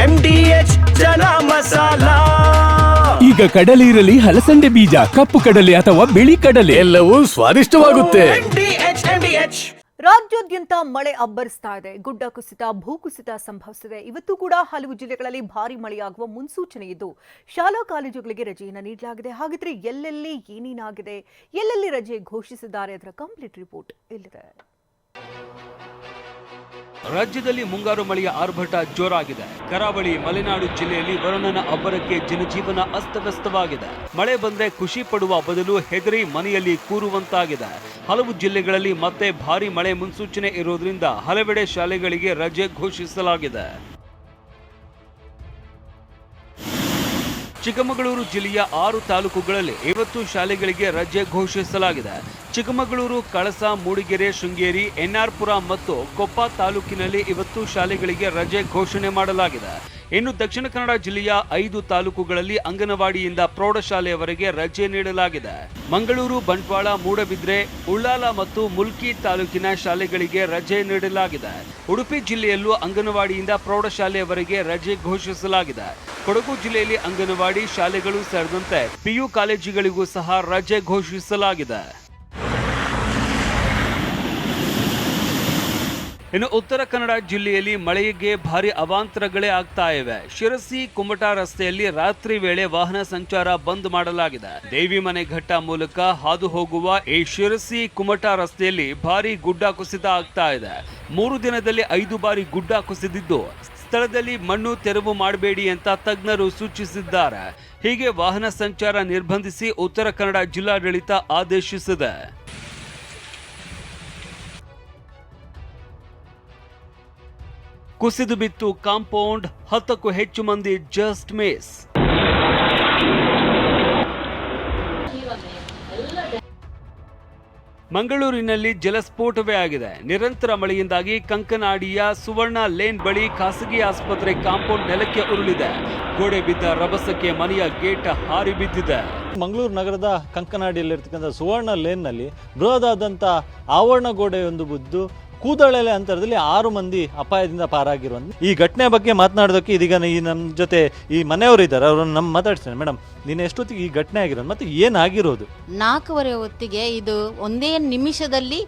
MDH chana masala. ಈಗ ಕಡಲೆ ಇರಲಿ, ಹಲಸಂಡೆ ಬೀಜ, ಕಪ್ಪು ಕಡಲೆ ಅಥವಾ ಬಿಳಿ ಕಡಲೆ, ಎಲ್ಲವೂ ಸ್ವಾದಿಷ್ಟವಾಗುತ್ತೆ. ರಾಜ್ಯಾದ್ಯಂತ ಮಳೆ ಅಬ್ಬರಿಸ್ತಾ ಇದೆ. ಗುಡ್ಡ ಕುಸಿತ, ಭೂಕುಸಿತ ಸಂಭವಿಸಿದೆ. ಇವತ್ತು ಕೂಡ ಹಲವು ಜಿಲ್ಲೆಗಳಲ್ಲಿ ಭಾರಿ ಮಳೆಯಾಗುವ ಮುನ್ಸೂಚನೆ ಇದ್ದು ಶಾಲಾ ಕಾಲೇಜುಗಳಿಗೆ ರಜೆಯನ್ನು ನೀಡಲಾಗಿದೆ. ಹಾಗಿದ್ರೆ ಎಲ್ಲೆಲ್ಲಿ ಏನೇನಾಗಿದೆ, ಎಲ್ಲೆಲ್ಲಿ ರಜೆ ಘೋಷಿಸಿದ್ದಾರೆ, ಅದರ ಕಂಪ್ಲೀಟ್ ರಿಪೋರ್ಟ್ ಇಲ್ಲಿದೆ. ರಾಜ್ಯದಲ್ಲಿ ಮುಂಗಾರು ಮಳೆಯ ಆರ್ಭಟ ಜೋರಾಗಿದೆ. ಕರಾವಳಿ ಮಲೆನಾಡು ಜಿಲ್ಲೆಯಲ್ಲಿ ವರುಣನ ಅಬ್ಬರಕ್ಕೆ ಜನಜೀವನ ಅಸ್ತವ್ಯಸ್ತವಾಗಿದೆ. ಮಳೆ ಬಂದ್ರೆ ಖುಷಿ ಪಡುವ ಬದಲು ಹೆದರಿ ಮನೆಯಲ್ಲಿ ಕೂರುವಂತಾಗಿದೆ. ಹಲವು ಜಿಲ್ಲೆಗಳಲ್ಲಿ ಮತ್ತೆ ಭಾರಿ ಮಳೆ ಮುನ್ಸೂಚನೆ ಇರೋದ್ರಿಂದ ಹಲವೆಡೆ ಶಾಲೆಗಳಿಗೆ ರಜೆ ಘೋಷಿಸಲಾಗಿದೆ. ಚಿಕ್ಕಮಗಳೂರು ಜಿಲ್ಲೆಯ 6 ತಾಲೂಕುಗಳಲ್ಲಿ ಇವತ್ತು ಶಾಲೆಗಳಿಗೆ ರಜೆ ಘೋಷಿಸಲಾಗಿದೆ. ಚಿಕ್ಕಮಗಳೂರು, ಕಳಸ, ಮೂಡಿಗೆರೆ, ಶೃಂಗೇರಿ, ಎನ್ಆರ್ಪುರ ಮತ್ತು ಕೊಪ್ಪ ತಾಲೂಕಿನಲ್ಲಿ ಇವತ್ತು ಶಾಲೆಗಳಿಗೆ ರಜೆ ಘೋಷಣೆ ಮಾಡಲಾಗಿದೆ. ಇನ್ನು ದಕ್ಷಿಣ ಕನ್ನಡ ಜಿಲ್ಲೆಯ 5 ತಾಲೂಕುಗಳಲ್ಲಿ ಅಂಗನವಾಡಿಯಿಂದ ಪ್ರೌಢಶಾಲೆಯವರೆಗೆ ರಜೆ ನೀಡಲಾಗಿದೆ. ಮಂಗಳೂರು, ಬಂಟ್ವಾಳ, ಮೂಡಬಿದ್ರೆ, ಉಳ್ಳಾಲ ಮತ್ತು ಮುಲ್ಕಿ ತಾಲೂಕಿನ ಶಾಲೆಗಳಿಗೆ ರಜೆ ನೀಡಲಾಗಿದೆ. ಉಡುಪಿ ಜಿಲ್ಲೆಯಲ್ಲೂ ಅಂಗನವಾಡಿಯಿಂದ ಪ್ರೌಢಶಾಲೆಯವರೆಗೆ ರಜೆ ಘೋಷಿಸಲಾಗಿದೆ. ಕೊಡಗು ಜಿಲ್ಲೆಯಲ್ಲಿ ಅಂಗನವಾಡಿ ಶಾಲೆಗಳು ಸೇರಿದಂತೆ PU ಕಾಲೇಜುಗಳಿಗೂ ಸಹ ರಜೆ ಘೋಷಿಸಲಾಗಿದೆ. ಇನ್ನು ಉತ್ತರ ಕನ್ನಡ ಜಿಲ್ಲೆಯಲ್ಲಿ ಮಳೆಗೆ ಭಾರಿ ಅವಾಂತರಗಳೇ ಆಗ್ತಾ ಇವೆ. ಶಿರಸಿ ಕುಮಟಾ ರಸ್ತೆಯಲ್ಲಿ ರಾತ್ರಿ ವೇಳೆ ವಾಹನ ಸಂಚಾರ ಬಂದ್ ಮಾಡಲಾಗಿದೆ. ದೇವಿಮನೆ ಘಟ್ಟ ಮೂಲಕ ಹಾದು ಹೋಗುವ ಈ ಶಿರಸಿ ಕುಮಟಾ ರಸ್ತೆಯಲ್ಲಿ ಭಾರಿ ಗುಡ್ಡ ಕುಸಿತ ಆಗ್ತಾ ಇದೆ. 3 ದಿನದಲ್ಲಿ 5 ಬಾರಿ ಗುಡ್ಡ ಕುಸಿದಿದ್ದು ಸ್ಥಳದಲ್ಲಿ ಮಣ್ಣು ತೆರವು ಮಾಡಬೇಡಿ ಅಂತ ತಜ್ಞರು ಸೂಚಿಸಿದ್ದಾರೆ. ಹೀಗೆ ವಾಹನ ಸಂಚಾರ ನಿರ್ಬಂಧಿಸಿ ಉತ್ತರ ಕನ್ನಡ ಜಿಲ್ಲಾಡಳಿತ ಆದೇಶಿಸಿದೆ. ಕುಸಿದು ಬಿತ್ತು ಕಾಂಪೌಂಡ್, 10ಕ್ಕೂ ಹೆಚ್ಚು ಮಂದಿ ಜಸ್ಟ್ ಮಿಸ್. ಮಂಗಳೂರಿನಲ್ಲಿ ಜಲಸ್ಫೋಟವೇ ಆಗಿದೆ. ನಿರಂತರ ಮಳೆಯಿಂದಾಗಿ ಕಂಕನಾಡಿಯ ಸುವರ್ಣ ಲೇನ್ ಬಳಿ ಖಾಸಗಿ ಆಸ್ಪತ್ರೆ ಕಾಂಪೌಂಡ್ ನೆಲಕ್ಕೆ ಉರುಳಿದೆ. ಗೋಡೆ ಬಿದ್ದ ರಭಸಕ್ಕೆ ಮನೆಯ ಗೇಟ್ ಹಾರಿ ಬಿದ್ದಿದೆ. ಮಂಗಳೂರು ನಗರದ ಕಂಕನಾಡಿಯಲ್ಲಿರ್ತಕ್ಕಂಥ ಸುವರ್ಣ ಲೇನ್ನಲ್ಲಿ ಬೃಹದಾದಂಥ ಆವರಣ ಗೋಡೆಯೊಂದು ಬಿದ್ದು ಕೂದಳೆಲೆ ಅಂತರದಲ್ಲಿ 6 ಮಂದಿ ಅಪಾಯದಿಂದ ಪಾರಾಗಿರುವಂಥ ಈ ಘಟನೆ ಬಗ್ಗೆ ಮಾತನಾಡೋದಕ್ಕೆ ಇದೀಗ ನಮ್ಮ ಜೊತೆ ಈ ಮನೆಯವರು ಇದ್ದಾರೆ. ಅವರನ್ನು ನಮ್ಮ ಮಾತಾಡ್ತೇನೆ. ಮೇಡಮ್, ನೀನು ಎಷ್ಟೊತ್ತಿಗೆ ಈ ಘಟನೆ ಆಗಿರೋದು ಮತ್ತೆ ಏನಾಗಿರೋದು? 4:15 ಹೊತ್ತಿಗೆ ಇದು ಒಂದೇ ನಿಮಿಷದಲ್ಲಿ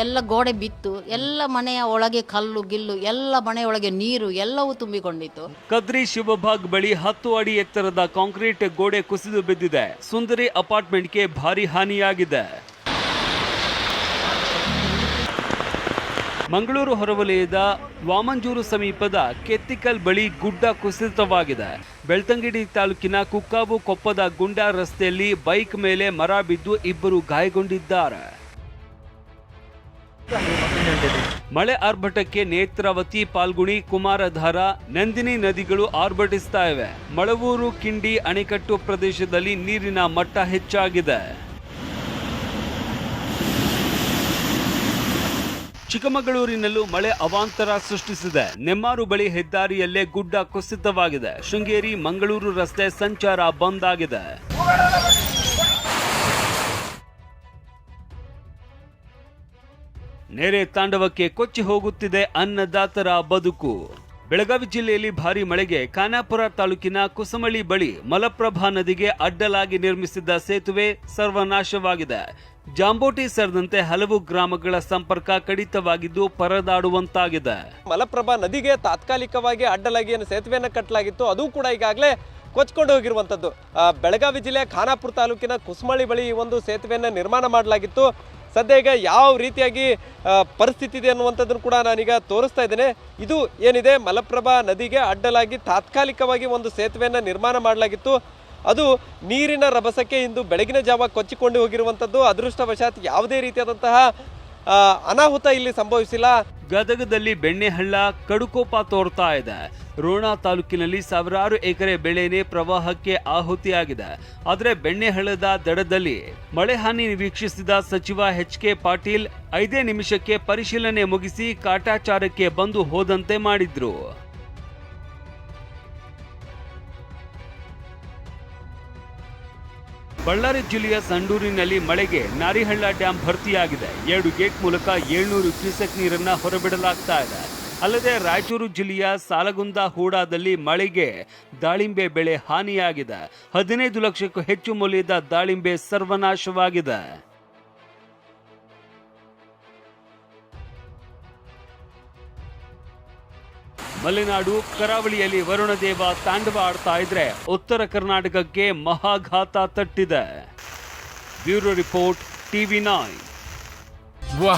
ಎಲ್ಲ ಗೋಡೆ ಬಿತ್ತು. ಎಲ್ಲ ಮನೆಯ ಒಳಗೆ ಕಲ್ಲು ಗಿಲ್ಲು, ಎಲ್ಲ ಮನೆಯೊಳಗೆ ನೀರು ಎಲ್ಲವೂ ತುಂಬಿಕೊಂಡಿತ್ತು. ಕದ್ರಿ ಶಿವಭಾಗ್ ಬಳಿ 10 ಅಡಿ ಎತ್ತರದ ಕಾಂಕ್ರೀಟ್ ಗೋಡೆ ಕುಸಿದು ಬಿದ್ದಿದೆ. ಸುಂದರಿ ಅಪಾರ್ಟ್ಮೆಂಟ್ಗೆ ಭಾರಿ ಹಾನಿಯಾಗಿದೆ. ಮಂಗಳೂರು ಹೊರವಲಯದ ವಾಮಂಜೂರು ಸಮೀಪದ ಕೆತ್ತಿಕಲ್ ಬಳಿ ಗುಡ್ಡ ಕುಸಿತವಾಗಿದೆ. ಬೆಳ್ತಂಗಡಿ ತಾಲೂಕಿನ ಕುಕ್ಕಾವು ಕೊಪ್ಪದ ಗುಂಡಾ ರಸ್ತೆಯಲ್ಲಿ ಬೈಕ್ ಮೇಲೆ ಮರ ಬಿದ್ದು 2 ಗಾಯಗೊಂಡಿದ್ದಾರೆ. ಮಳೆ ಆರ್ಭಟಕ್ಕೆ ನೇತ್ರಾವತಿ, ಪಾಲ್ಗುಣಿ, ಕುಮಾರಧಾರ, ನಂದಿನಿ ನದಿಗಳು ಆರ್ಭಟಿಸ್ತಾ ಇವೆ. ಮಳವೂರು, ಕಿಂಡಿ ಅಣೆಕಟ್ಟು ಪ್ರದೇಶದಲ್ಲಿ ನೀರಿನ ಮಟ್ಟ ಹೆಚ್ಚಾಗಿದೆ. ಚಿಕ್ಕಮಗಳೂರಿನಲ್ಲೂ ಮಳೆ ಅವಾಂತರ ಸೃಷ್ಟಿಸಿದೆ. ನೆಮ್ಮಾರು ಬಳಿ ಹೆದ್ದಾರಿಯಲ್ಲೇ ಗುಡ್ಡ ಕುಸಿತವಾಗಿದೆ. ಶೃಂಗೇರಿ ಮಂಗಳೂರು ರಸ್ತೆ ಸಂಚಾರ ಬಂದ್ ಆಗಿದೆ. ನೆರೆ ತಾಂಡವಕ್ಕೆ ಕೊಚ್ಚಿ ಹೋಗುತ್ತಿದೆ ಅನ್ನದಾತರ ಬದುಕು. ಬೆಳಗಾವಿ ಜಿಲ್ಲೆಯಲ್ಲಿ ಭಾರಿ ಮಳೆಗೆ ಖಾನಾಪುರ ತಾಲೂಕಿನ ಕುಸಮಳಿ ಬಳಿ ಮಲಪ್ರಭಾ ನದಿಗೆ ಅಡ್ಡಲಾಗಿ ನಿರ್ಮಿಸಿದ್ದ ಸೇತುವೆ ಸರ್ವನಾಶವಾಗಿದೆ. ಜಾಂಬೋಟಿ ಸೇರಿದಂತೆ ಹಲವು ಗ್ರಾಮಗಳ ಸಂಪರ್ಕ ಕಡಿತವಾಗಿದ್ದು ಪರದಾಡುವಂತಾಗಿದೆ. ಮಲಪ್ರಭಾ ನದಿಗೆ ತಾತ್ಕಾಲಿಕವಾಗಿ ಅಡ್ಡಲಾಗಿ ಸೇತುವೆಯನ್ನು ಕಟ್ಟಲಾಗಿತ್ತು. ಅದು ಕೂಡ ಈಗಾಗಲೇ ಕೊಚ್ಕೊಂಡು ಹೋಗಿರುವಂಥದ್ದು. ಬೆಳಗಾವಿ ಜಿಲ್ಲೆಯ ಖಾನಾಪುರ ತಾಲೂಕಿನ ಕುಸಮಳಿ ಬಳಿ ಈ ಒಂದು ಸೇತುವೆಯನ್ನು ನಿರ್ಮಾಣ ಮಾಡಲಾಗಿತ್ತು. ಸದ್ಯ ಈಗ ಯಾವ ರೀತಿಯಾಗಿ ಪರಿಸ್ಥಿತಿ ಇದೆ ಅನ್ನುವಂಥದ್ದನ್ನು ಕೂಡ ನಾನೀಗ ತೋರಿಸ್ತಾ ಇದ್ದೇನೆ. ಇದು ಏನಿದೆ, ಮಲಪ್ರಭಾ ನದಿಗೆ ಅಡ್ಡಲಾಗಿ ತಾತ್ಕಾಲಿಕವಾಗಿ ಒಂದು ಸೇತುವೆಯನ್ನು ನಿರ್ಮಾಣ ಮಾಡಲಾಗಿತ್ತು. ಅದು ನೀರಿನ ರಭಸಕ್ಕೆ ಇಂದು ಬೆಳಗಿನ ಜಾವ ಕೊಚ್ಚಿಕೊಂಡು ಹೋಗಿರುವಂಥದ್ದು. ಅದೃಷ್ಟವಶಾತ್ ಯಾವುದೇ ರೀತಿಯಾದಂತಹ ಅನಾಹುತ ಇಲ್ಲಿ ಸಂಭವಿಸಿಲ್ಲ. ಗದಗದಲ್ಲಿ ಬೆಣ್ಣೆಹಳ್ಳ ಕಡುಕೋಪ ತೋರ್ತಾ ಇದೆ. ರೋಣ ತಾಲೂಕಿನಲ್ಲಿ ಸಾವಿರಾರು ಎಕರೆ ಬೆಳೆನೇ ಪ್ರವಾಹಕ್ಕೆ ಆಹುತಿಯಾಗಿದೆ. ಆದರೆ ಬೆಣ್ಣೆಹಳ್ಳದ ದಡದಲ್ಲಿ ಮಳೆ ಹಾನಿ ವೀಕ್ಷಿಸಿದ ಸಚಿವ HK ಪಾಟೀಲ್ 5 ನಿಮಿಷಕ್ಕೆ ಪರಿಶೀಲನೆ ಮುಗಿಸಿ ಕಾಟಾಚಾರಕ್ಕೆ ಬಂದು ಹೋದಂತೆ ಮಾಡಿದ್ರು. ಬಳ್ಳಾರಿ ಜಿಲ್ಲೆಯ ಸಂಡೂರಿನಲ್ಲಿ ಮಳೆಗೆ ನಾರಿಹಳ್ಳ ಡ್ಯಾಂ ಭರ್ತಿಯಾಗಿದೆ. 2 ಗೇಟ್ ಮೂಲಕ 700 ಕ್ಯೂಸೆಕ್ ನೀರನ್ನ ಹೊರಬಿಡಲಾಗ್ತಾ ಇದೆ. ಅಲ್ಲದೆ ರಾಯಚೂರು ಜಿಲ್ಲೆಯ ಸಾಲಗುಂದ ಹೂಡಾದಲ್ಲಿ ಮಳೆಗೆ ದಾಳಿಂಬೆ ಬೆಳೆ ಹಾನಿಯಾಗಿದೆ. 15 ಲಕ್ಷಕ್ಕೂ ಹೆಚ್ಚು ಮೌಲ್ಯದ ದಾಳಿಂಬೆ ಸರ್ವನಾಶವಾಗಿದೆ. ಮಲೆನಾಡು ಕರಾವಳಿಯಲ್ಲಿ ವರುಣದೇವ ತಾಂಡವ ಆಡ್ತಾ ಇದ್ರೆ ಉತ್ತರ ಕರ್ನಾಟಕಕ್ಕೆ ಮಹಾಘಾತ ತಟ್ಟಿದೆ. Bureau report TV9. ವಾ,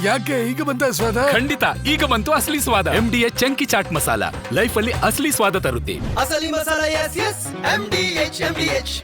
ಯಾಕೆ ಈಗ ಬಂತ ಸ್ವಾದ? ಖಂಡಿತ ಈಗ ಬಂತು ಅಸಲಿ ಸ್ವಾದ. MDH chunky chaat masala life ಅಲ್ಲಿ ಅಸಲಿ ಸ್ವಾದ ತರುತ್ತೆ. ಅಸಲಿ ಮಸಾಲ, ಎಸ್ ಎಸ್ MDH.